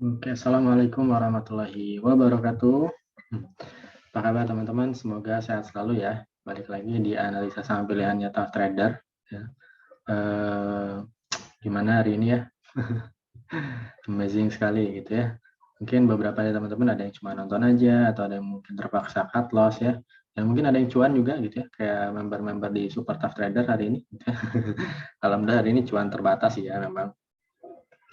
Oke, assalamualaikum warahmatullahi wabarakatuh. Hmm, Apa kabar teman-teman? Semoga sehat selalu ya. Balik lagi di analisa saham pilihannya Tough Trader. Ya. Eh, Gimana hari ini ya? Amazing sekali gitu ya. Mungkin beberapa dari teman-teman ada yang cuma nonton aja, atau ada yang mungkin terpaksa cut loss ya. Dan mungkin ada yang cuan juga gitu ya, kayak member-member di Super Tough Trader hari ini. Gitu ya. Alhamdulillah hari ini cuan terbatas ya memang.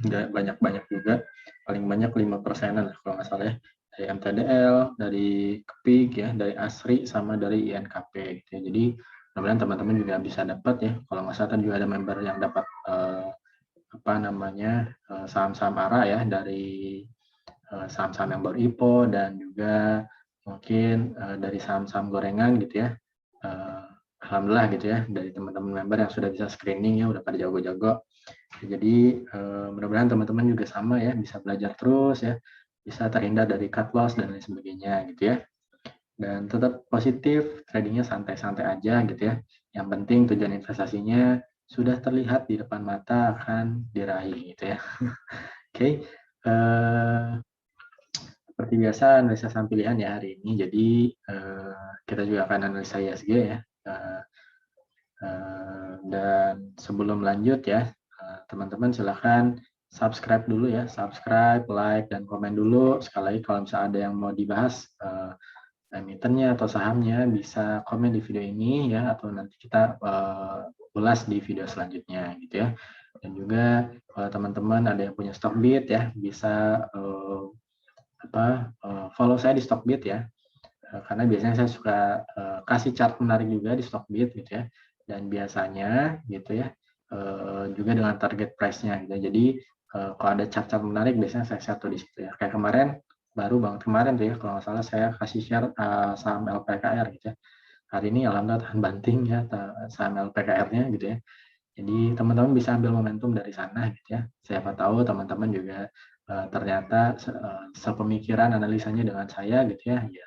Nggak banyak-banyak juga, paling banyak 5%-an lah kalau nggak salah ya, dari MTDL, dari KEPIK ya, dari ASRI, sama dari INKP gitu ya. Jadi mudah-mudahan teman-teman juga bisa dapat ya, kalau nggak salah juga ada member yang dapat apa namanya saham-saham ARA ya, dari saham-saham yang baru IPO, dan juga mungkin dari saham-saham gorengan gitu ya. Eh, Alhamdulillah gitu ya, dari teman-teman member yang sudah bisa screening ya, udah pada jago-jago. Jadi mudah-mudahan teman-teman juga sama ya, bisa belajar terus ya, bisa terhindar dari cut loss dan lain sebagainya gitu ya. Dan tetap positif, tradingnya santai-santai aja gitu ya. Yang penting tujuan investasinya sudah terlihat di depan mata akan diraih gitu ya. Oke, seperti biasa analisa saham pilihan ya hari ini. Jadi kita juga akan analisa ISG ya. Dan sebelum lanjut ya, teman-teman silahkan subscribe dulu ya, subscribe, like, dan komen dulu. Sekali lagi kalau misalnya ada yang mau dibahas emitennya atau sahamnya, bisa komen di video ini ya, atau nanti kita ulas di video selanjutnya gitu ya. Dan juga kalau teman-teman ada yang punya Stockbit ya, bisa follow saya di Stockbit ya. Karena biasanya saya suka kasih chart menarik juga di Stockbit gitu ya, dan biasanya gitu ya juga dengan target price-nya gitu. Jadi kalau ada chart-chart menarik biasanya saya share tuh di situ ya. Kayak kemarin, baru banget kemarin tuh ya, kalau nggak salah saya kasih share saham LPKR gitu ya. Hari ini alhamdulillah tahan banting ya saham LPKR-nya gitu ya. Jadi teman-teman bisa ambil momentum dari sana gitu ya. Siapa tahu teman-teman juga ternyata sepemikiran analisanya dengan saya gitu ya. Ya,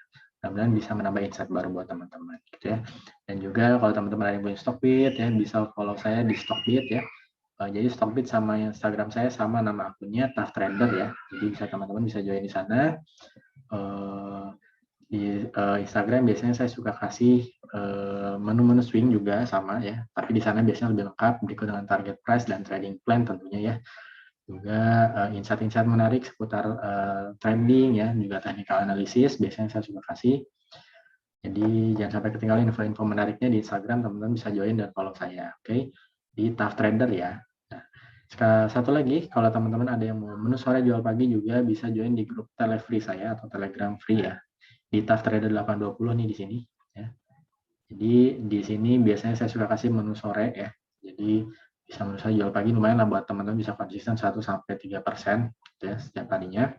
mudah-mudahan bisa menambah insight baru buat teman-teman gitu ya. Dan juga kalau teman-teman ada yang punya Stockbit ya, bisa follow saya di Stockbit ya. Jadi Stockbit sama Instagram saya sama, nama akunnya Tough Trader ya. Jadi bisa teman-teman bisa join di sana. Di Instagram biasanya saya suka kasih menu-menu swing juga sama ya, tapi di sana biasanya lebih lengkap, berikut dengan target price dan trading plan tentunya ya. Juga insight-insight menarik seputar trending ya, juga technical analysis biasanya saya suka kasih. Jadi jangan sampai ketinggalan info-info menariknya di Instagram, teman-teman bisa join dan follow saya, oke? Di Tough Trader ya. Nah, satu lagi, kalau teman-teman ada yang mau menu sore jual pagi juga bisa join di grup Telefree saya atau Telegram Free ya. Di Tough Trader 820 nih di sini ya. Jadi di sini biasanya saya suka kasih menu sore ya. Jadi bisa menu sore jual pagi, lumayan lah buat teman-teman bisa konsisten 1-3% gitu ya setiap harinya.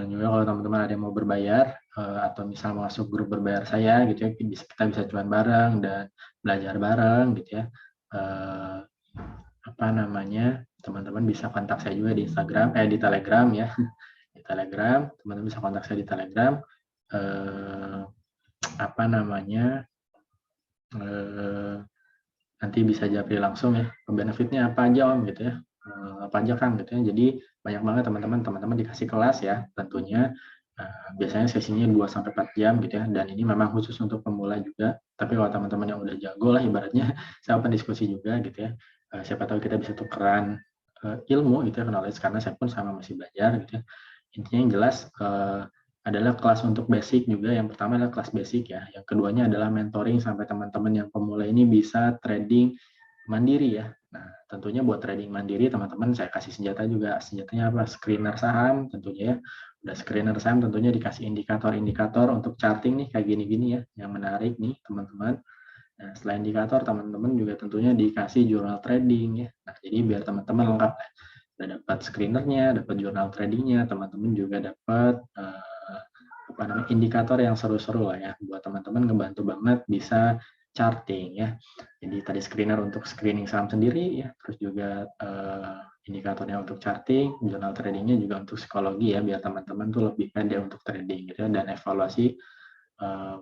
Juga kalau teman-teman ada yang mau berbayar atau misal masuk grup berbayar saya gitu ya, kita bisa cuan bareng dan belajar bareng gitu ya. Apa namanya, teman-teman bisa kontak saya juga di Instagram, di Telegram ya. Di Telegram, teman-teman bisa kontak saya di Telegram. Apa namanya, nanti bisa japri langsung ya, benefitnya apa aja Om gitu ya, apa aja Kang gitu ya. Jadi banyak banget teman-teman dikasih kelas ya tentunya. Biasanya sesinya 2-4 jam gitu ya, dan ini memang khusus untuk pemula juga, tapi kalau teman-teman yang udah jago lah ibaratnya, saya open diskusi juga gitu ya. Siapa tahu kita bisa tukeran ilmu gitu ya, knowledge, karena saya pun sama masih belajar gitu ya. Intinya yang jelas adalah kelas untuk basic juga. Yang pertama adalah kelas basic ya. Yang keduanya adalah mentoring sampai teman-teman yang pemula ini bisa trading mandiri ya. Nah, tentunya buat trading mandiri teman-teman saya kasih senjata juga. Senjatanya apa? Screener saham tentunya ya. Udah screener saham tentunya dikasih indikator-indikator untuk charting nih kayak gini-gini ya. Yang menarik nih teman-teman. Nah, selain indikator teman-teman juga tentunya dikasih jurnal trading ya. Nah, jadi biar teman-teman lengkap, udah dapat screenernya, dapat jurnal tradingnya, teman-teman juga dapat apa namanya indikator yang seru-seru lah ya, buat teman-teman ngebantu banget bisa charting ya. Jadi tadi screener untuk screening saham sendiri ya, terus juga indikatornya untuk charting, jurnal tradingnya juga untuk psikologi ya, biar teman-teman tuh lebih pede untuk trading gitu ya, dan evaluasi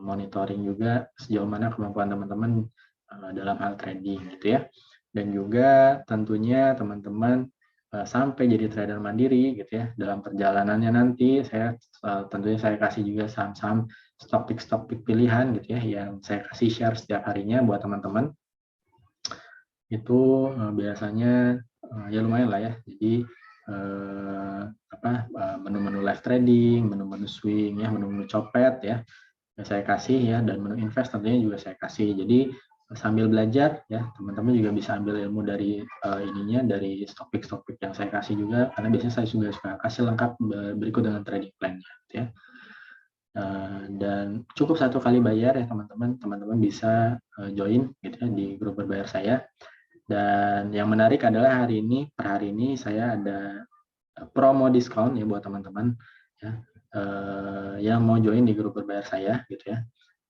monitoring juga sejauh mana kemampuan teman-teman dalam hal trading gitu ya. Dan juga tentunya teman-teman sampai jadi trader mandiri gitu ya. Dalam perjalanannya nanti tentunya saya kasih juga saham-saham stock pick pilihan gitu ya yang saya kasih share setiap harinya buat teman-teman. Itu biasanya ya lumayan lah ya. Jadi menu-menu live trading, menu-menu swing ya, menu-menu copet ya saya kasih ya, dan menu invest tentunya juga saya kasih. Jadi sambil belajar ya teman-teman juga bisa ambil ilmu dari dari stock pick yang saya kasih juga, karena biasanya saya juga suka kasih lengkap berikut dengan trading plan-nya gitu ya. Dan cukup 1 kali bayar ya teman-teman bisa join gitu ya di grup berbayar saya. Dan yang menarik adalah per hari ini saya ada promo diskon ya buat teman-teman ya, yang mau join di grup berbayar saya gitu ya.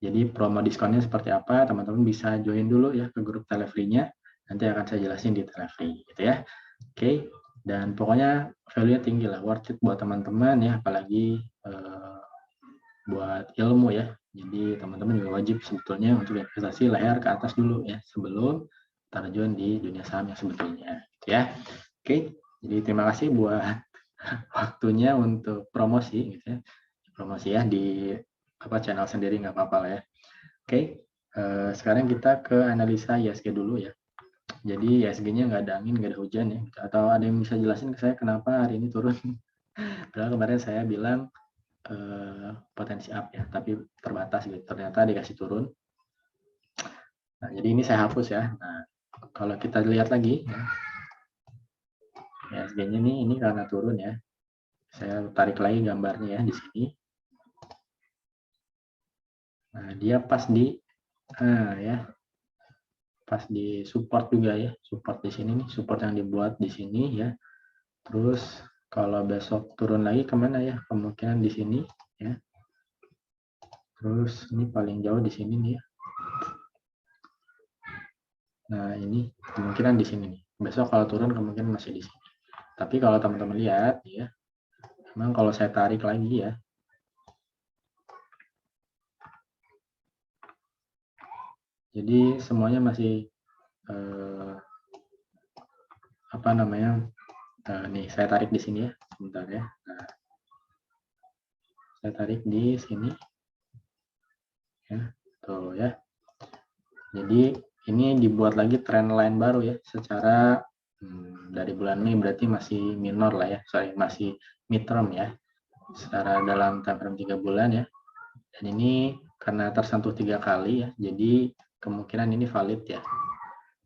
Jadi promo diskonnya seperti apa, teman-teman bisa join dulu ya ke grup Telefree-nya, nanti akan saya jelasin di Telefree gitu ya. Oke, dan pokoknya value-nya tinggi lah, worth it buat teman-teman ya, apalagi buat ilmu ya. Jadi teman-teman juga wajib sebetulnya untuk investasi layar ke atas dulu ya, sebelum terjun di dunia saham yang sebetulnya gitu ya. Oke, jadi terima kasih buat waktunya untuk promosi gitu ya. Promosi ya di channel sendiri nggak apa-apa lah ya. Oke, sekarang kita ke analisa ISG dulu ya. Jadi ISG-nya nggak ada angin, nggak ada hujan ya. Atau ada yang bisa jelasin ke saya kenapa hari ini turun? Padahal kemarin saya bilang potensi up ya, tapi terbatas gitu. Ternyata dikasih turun. Nah, jadi ini saya hapus ya. Nah, kalau kita lihat lagi ya, ISG-nya ini karena turun ya. Saya tarik lagi gambarnya ya di sini. Nah, dia pas di support juga ya, support di sini nih, support yang dibuat di sini ya. Terus kalau besok turun lagi kemana ya? Kemungkinan di sini ya. Terus ini paling jauh di sini nih ya. Nah, ini kemungkinan di sini nih. Besok kalau turun kemungkinan masih di sini. Tapi kalau teman-teman lihat ya, memang kalau saya tarik lagi ya, jadi semuanya masih nih saya tarik di sini ya, sebentar ya. Nah, saya tarik di sini ya, tuh ya. Jadi ini dibuat lagi trend line baru ya, secara dari bulan Mei berarti masih minor lah ya, masih midterm ya, secara dalam time frame 3 bulan ya. Dan ini karena tersentuh 3 kali ya, jadi kemungkinan ini valid ya.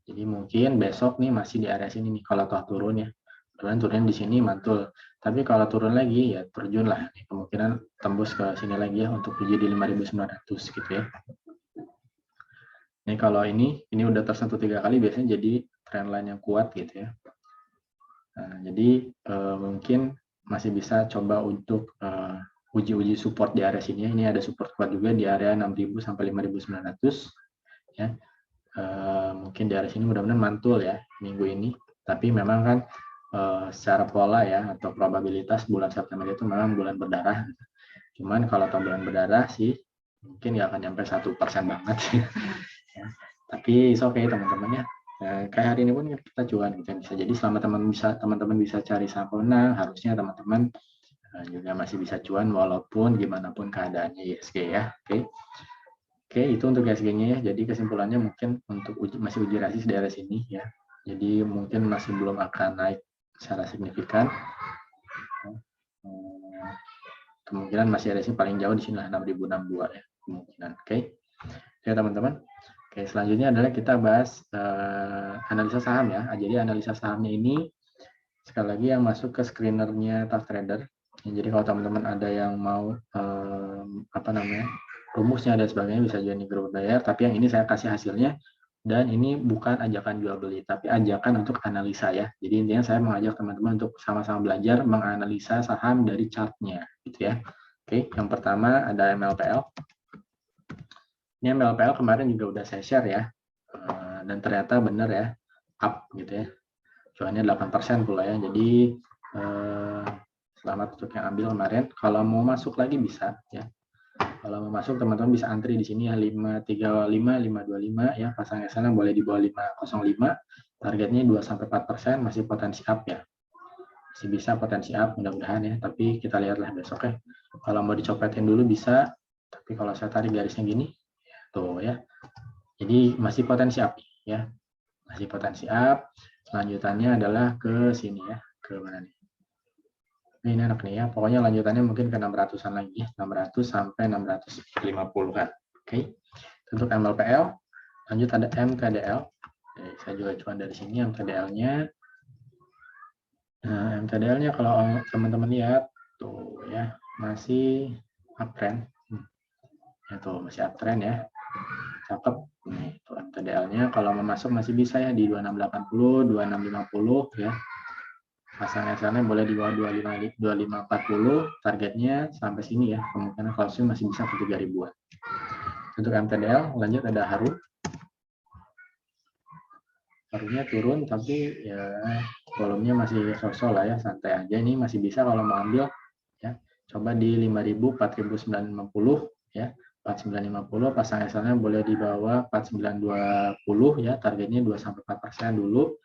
Jadi mungkin besok nih masih di area sini nih kalau toh turun ya. Turun di sini mantul. Tapi kalau turun lagi ya terjun lah. Kemungkinan tembus ke sini lagi ya untuk tuju di 5.900 gitu ya. Ini kalau ini udah tersentuh 3 kali biasanya jadi trend line yang kuat gitu ya. Nah, jadi mungkin masih bisa coba untuk uji-uji support di area sini. Ini ada support kuat juga di area 6.000 sampai 5.900 ya. Mungkin di area sini mudah-mudahan mantul ya minggu ini. Tapi memang kan secara pola ya atau probabilitas bulan September itu memang bulan berdarah. Cuman kalau tahun bulan berdarah sih mungkin nggak akan nyampe 1% banget sih. Ya. Tapi oke teman-teman ya. Kayak hari ini pun kita cuan gitu bisa. Jadi selama teman-teman bisa cari saham pemenang, harusnya teman-teman juga masih bisa cuan walaupun gimana pun keadaannya ISG ya. Oke, itu untuk ISG-nya ya. Jadi kesimpulannya mungkin untuk masih uji resist di daerah sini ya. Jadi mungkin masih belum akan naik secara signifikan. Kemungkinan masih ada sih paling jauh di sini lah 6.062 ya kemungkinan. Oke, teman-teman. Oke, selanjutnya adalah kita bahas analisa saham ya. Jadi analisa sahamnya ini sekali lagi yang masuk ke screenernya Task Trader. Jadi kalau teman-teman ada yang mau rumusnya dan sebagainya bisa join di grup bayar. Tapi yang ini saya kasih hasilnya dan ini bukan ajakan jual beli, tapi ajakan untuk analisa ya. Jadi intinya saya mengajak teman-teman untuk sama-sama belajar menganalisa saham dari chartnya, gitu ya. Oke, yang pertama ada MLPL. Ini MLPL kemarin juga udah saya share ya, dan ternyata benar ya, up gitu ya. Cuannya 8% pula ya. Jadi selamat untuk yang ambil kemarin. Kalau mau masuk lagi bisa ya. Kalau mau masuk teman-teman bisa antri di sini ya 535, 525 ya, pasang sana boleh di bawah 505. Targetnya 2-4% masih potensi up ya. masih bisa potensi up mudah-mudahan ya, tapi kita lihatlah besok ya. Kalau mau dicopetin dulu bisa, tapi kalau saya tarik garisnya gini, tuh ya, jadi masih potensi up ya, masih potensi up. Lanjutannya adalah ke sini ya, ke mana nih? Ini enak nih ya, pokoknya lanjutannya mungkin ke 600-an lagi ya, 600 sampai 650-an. Oke, untuk MLPL, lanjut ada MTDL. Oke, saya juga coba dari sini MTDL-nya. Nah, MTDL-nya kalau teman-teman lihat tuh ya, masih uptrend. Ya tuh masih uptrend ya. Cakep. Nih, itu MTDL-nya kalau mau masuk masih bisa ya di 2680, 2650 ya. Pasang SL-nya boleh di bawah 2540, targetnya sampai sini ya. Kemungkinan closing masih bisa ke 3000-an. Untuk MTDL lanjut ada Harum. Harumnya turun tapi ya volumenya masih sosok lah ya, santai aja. Ini masih bisa kalau mau ambil ya. Coba di 5000, 4950 ya. 4950 pasang SL-nya boleh di bawah 4920 ya, targetnya 2-4% dulu.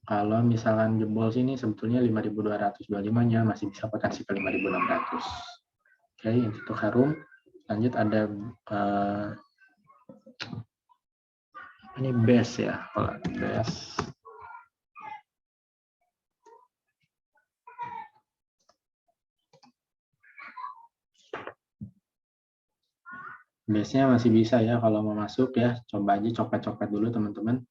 Kalau misalkan jebol sini sebetulnya 5225-nya masih bisa potensi ke 5600. Oke, untuk Harum lanjut ada ini base ya, kalau base base-nya masih bisa ya kalau mau masuk ya, coba aja copet-copet dulu teman-teman.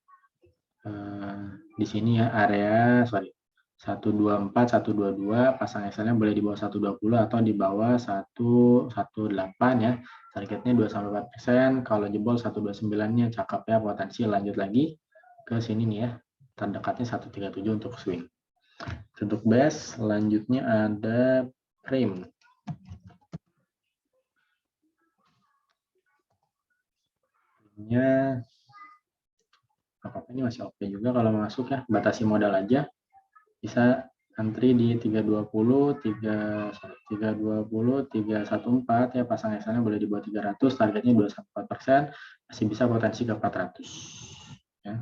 Di sini ya area 124 122 pasang SL-nya boleh di bawah 120 atau di bawah 118 ya, targetnya 2-4%. Kalau jebol 129-nya cakep ya, potensi lanjut lagi ke sini nih ya, terdekatnya 137 untuk swing. Untuk base selanjutnya ada frame. Nya apa ini masih oke juga kalau masuk ya, batasi modal aja, bisa antri di 320 314 ya, pasang SL-nya boleh di bawah 300, targetnya 2-4%, masih bisa potensi ke 400 ya.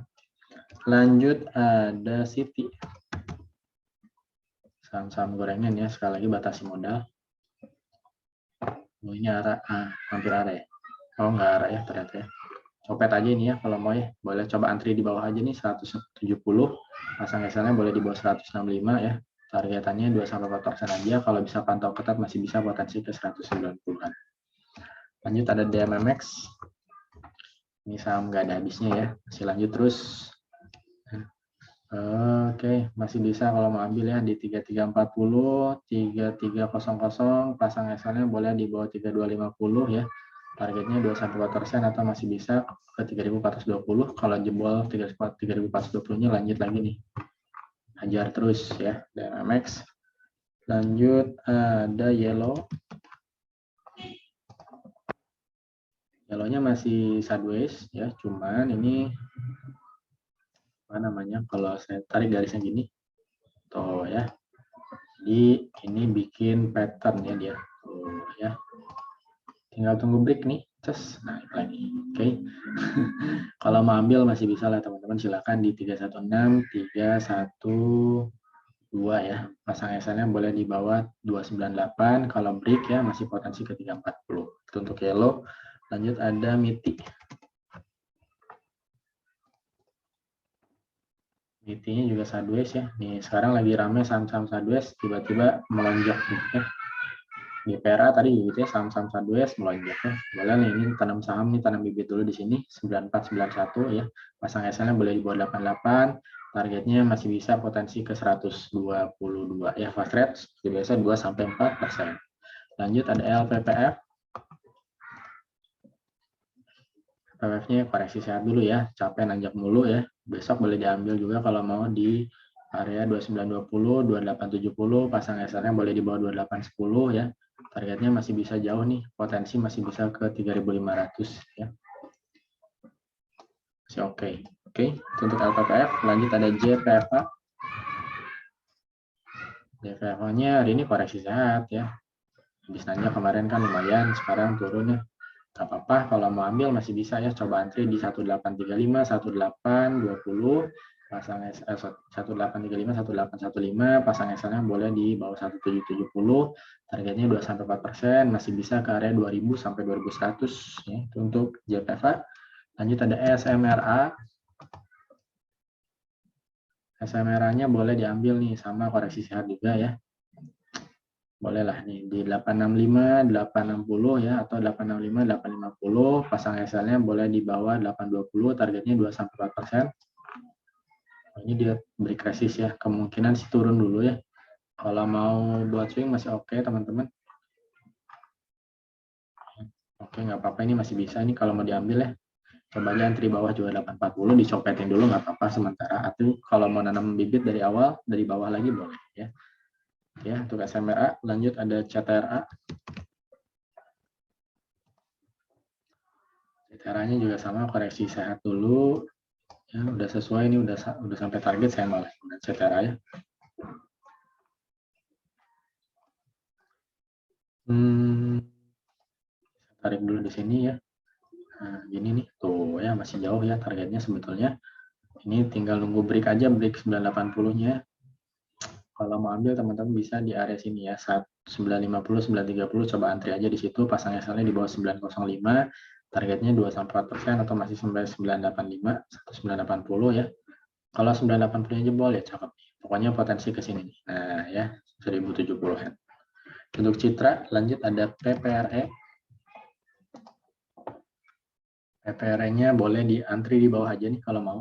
Lanjut ada City, saham-saham gorengan ya, sekali lagi batasi modal. Ini arah hampir arah ya, oh nggak arah ya ternyata ya. Copet aja ini ya kalau mau ya, boleh coba antri di bawah aja nih 170, pasang SL-nya boleh di bawah 165 ya, targetannya 2-4% aja, kalau bisa pantau ketat masih bisa potensi ke 190-an. Lanjut ada DMMX, ini saham nggak ada habisnya ya, masih lanjut terus. Oke, masih bisa kalau mau ambil ya di 3340, 3300, pasang SL-nya boleh di bawah 3250 ya, targetnya 2-4% atau masih bisa ke 3420. Kalau jebol 3420-nya lanjut lagi nih, hajar terus ya DMX. Lanjut ada Yellow. Yellow-nya masih sideways ya, cuman ini apa namanya, kalau saya tarik garisnya gini tuh ya, jadi ini bikin pattern ya dia tuh ya, tinggal tunggu break nih, naik lagi. Oke. Kalau mau ambil masih bisa lah teman-teman, silakan di 316 312 ya, pasang SL-nya boleh di bawah 298, kalau break ya masih potensi ke 340. Itu untuk Yellow. Lanjut ada MITI. MITI-nya juga sideways ya, nih sekarang lagi rame saham-saham sideways tiba-tiba melonjak gitu ya. Di PRA tadi gitu ya, saham-saham sideways melonjak ya. Boleh nih, ini tanam saham nih, tanam bibit dulu di sini 9491 ya. Pasang SL-nya boleh di bawah 88, targetnya masih bisa potensi ke 122 ya. Fast rate seperti biasa 2-4%. Lanjut ada LPPF. LPPF-nya koreksi sehat dulu ya, capek nanjak mulu ya. Besok boleh diambil juga kalau mau di area 2920, 2870, pasang SL-nya boleh di bawah 2810 ya. Targetnya masih bisa jauh nih, potensi masih bisa ke 3500 ya. Masih oke. Oke, untuk LPPF lanjut ada JPFA. JPFA-nya hari ini koreksi sehat ya. Habis nanya kemarin kan lumayan, sekarang turun ya. Gak apa-apa, kalau mau ambil masih bisa ya, coba antri di 1835, 1820, pasang 1835, 1815, pasang SL-nya boleh di bawah 1770, targetnya 2-4%, masih bisa ke area 2000 sampai 2100 ya, itu untuk JPFA. Lanjut ada SMRA. SMRA-nya boleh diambil nih, sama koreksi sehat juga ya. Bolehlah nih di 865, 860 ya, atau 865, 850, pasang SL-nya boleh di bawah 820, targetnya 2-4%. Ini dia break resist ya, kemungkinan sih turun dulu ya. Kalau mau buat swing masih oke teman-teman. Oke, nggak apa-apa, ini masih bisa nih kalau mau diambil ya. Coba aja antri bawah juga 840, dicopetin dulu nggak apa-apa sementara. Atau kalau mau nanam bibit dari awal, dari bawah lagi boleh ya. Ya, untuk SMRA, lanjut ada CTRA. CTRA-nya juga sama, koreksi sehat dulu. Ya, udah sesuai ini, udah sampai target, saya malah CTRA ya. Tarik dulu di sini ya. Nah, gini nih, tuh ya masih jauh ya targetnya sebetulnya. Ini tinggal nunggu break aja, break 980-nya. Kalau mau ambil teman-teman bisa di area sini ya, 950, 930, coba antri aja di situ, pasang SL-nya di bawah 905, targetnya 2-4% atau masih sampai 985, 1980 ya. Kalau 980-nya jebol ya cakep. Pokoknya potensi ke sini nih. Nah ya, 1070-an. Untuk Citra, lanjut ada PPRE. PPRE-nya boleh diantri di bawah aja nih kalau mau.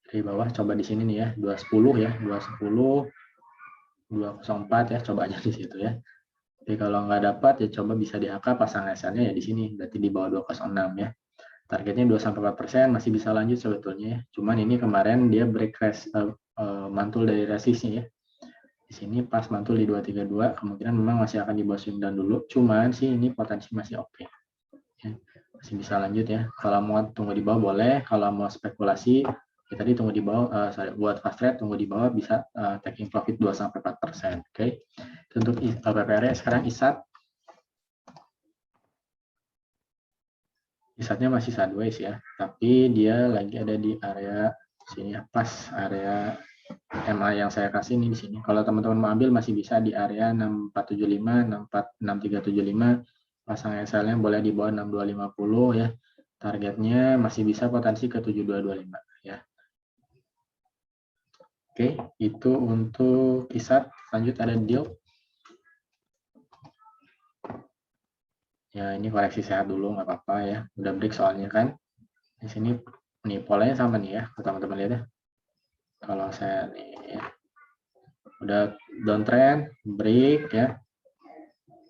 Di bawah coba di sini nih ya, 210 ya, 210, 204 ya, coba aja di situ ya. Jadi kalau nggak dapat ya coba bisa di AK, pasang SL-nya ya di sini, berarti di bawah 206 ya. Targetnya 2-4%, masih bisa lanjut sebetulnya ya. Cuman ini kemarin dia break mantul dari resistnya ya. Di sini pas mantul di 232, kemungkinan memang masih akan di bawah swing down dulu. Cuman sih ini potensi masih oke. Ya. Masih bisa lanjut ya. Kalau mau tunggu di bawah boleh, kalau mau spekulasi ya tadi tunggu di bawah, buat fast trade tunggu di bawah bisa taking profit 2-4%. Oke. Untuk PPR sekarang ISAT. ISAT-nya masih sideways ya, tapi dia lagi ada di area sini ya, pas area MA yang saya kasih ini di sini. Kalau teman-teman mau ambil masih bisa di area 6475, 6375, pasang SL-nya boleh di bawah 6250 ya. Targetnya masih bisa potensi ke 7225 ya. Oke, itu untuk ISAT. Lanjut ada deal. Ya ini koreksi sehat dulu nggak apa-apa ya. Udah break soalnya kan. Di sini nih polanya sama nih ya, teman-teman lihat ya. Kalau saya nih ya, udah downtrend, break ya,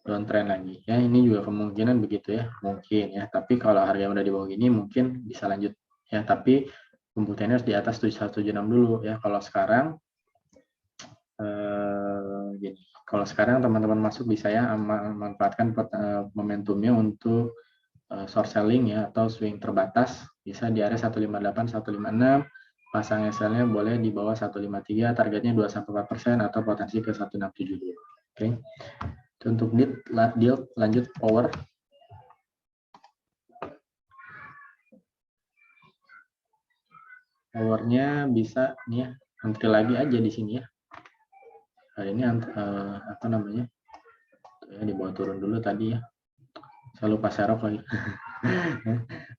downtrend lagi ya. Ini juga kemungkinan begitu ya, mungkin ya. Tapi kalau harga udah di bawah gini mungkin bisa lanjut ya. Tapi pembuktiannya harus di atas 7176 dulu ya. Kalau sekarang gini, kalau sekarang teman-teman masuk bisa ya memanfaatkan momentumnya untuk short selling ya atau swing terbatas, bisa di area 158, 156, pasang SL-nya boleh di bawah 153, targetnya 2-4% atau potensi ke 1672. Oke. Untuk deal lanjut power. Powernya bisa nih ya, antri lagi aja di sini ya. Hari ini apa namanya? Ya, dibawa turun dulu tadi ya. Saya lupa serok lagi.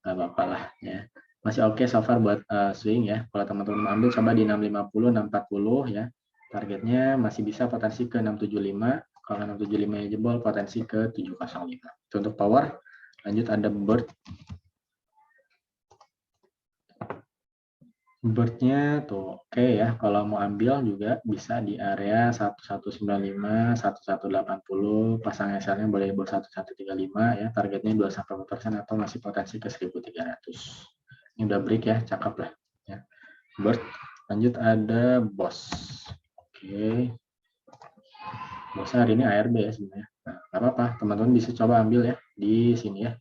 Nggak apa-apa lah ya. Masih oke so far buat swing ya. Kalau teman-teman mau ambil coba di 650, 640 ya. Targetnya masih bisa potensi ke 675. Kalau 675 ya jebol potensi ke 705. Itu untuk power. Lanjut ada bird. Bird-nya tuh oke ya. Kalau mau ambil juga bisa di area 1195, 1180, pasang SL-nya boleh di bawah 1135 ya. Targetnya 2-4% atau masih potensi ke 1300. Ini udah break ya, cakep lah ya. Bird. Lanjut ada boss. Oke. Boss hari ini ARB ya sebenarnya. Nah, nggak apa-apa, teman-teman bisa coba ambil ya di sini ya.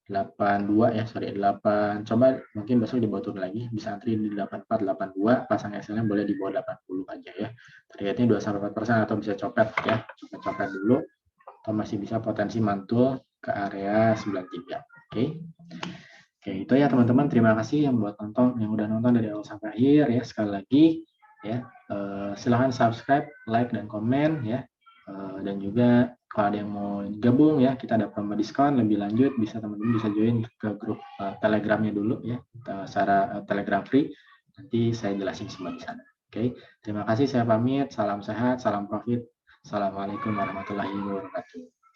82 ya, sorry 8. Coba mungkin besok dibawa turun lagi, bisa antri di 84, 82, pasang SL-nya boleh di bawah 80 aja ya. Targetnya 2-4% atau bisa copet ya, copet dulu atau masih bisa potensi mantul ke area 93. Oke. Oke, itu ya teman-teman. Terima kasih yang udah nonton dari awal sampai akhir ya. Sekali lagi ya, silahkan subscribe, like dan komen ya. Dan juga kalau ada yang mau gabung ya, kita ada promo diskon lebih lanjut, bisa teman-teman bisa join ke grup Telegramnya dulu ya, secara Telegram free. Nanti saya jelasin semua di sana. Oke, terima kasih. Saya pamit. Salam sehat, salam profit. Assalamualaikum warahmatullahi wabarakatuh.